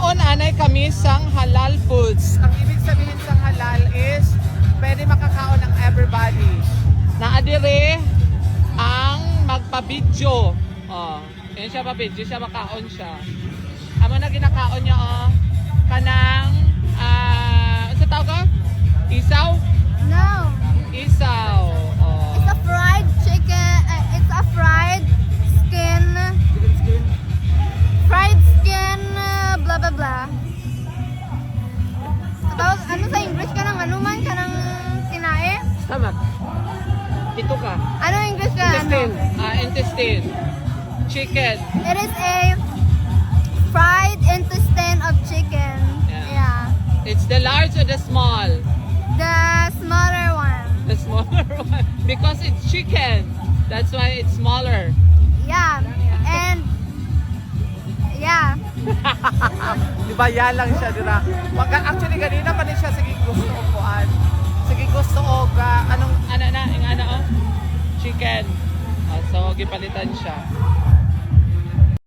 Kaon anay kami sang halal foods. Ang ibig sabihin sang halal is pwede makakaon ng everybody. Naadire ang magpa-video. Oh, yun siya pa-video, siya makaon siya. Amo na ginakaon niya kanang ano sa tawag ko? Isaw? No. Isaw. Oh. It's a fried chicken. It's a fried skin. Fried skin. Blah blah blah. Tapos ano sa English ka nang ano man ka nang tinae? Tama. Ito ka. Ano English ka? Intestine. Intestine. Chicken. It is a fried intestine of chicken. Yeah. It's the large or the small? The smaller one. The smaller one. Because it's chicken. That's why it's smaller. Yeah. And yeah. Di ba yan lang siya dira? Actually ganina pa rin siya sige gusto ko kuan. Sige gusto ko anong ano na, chicken. So gipalitan siya.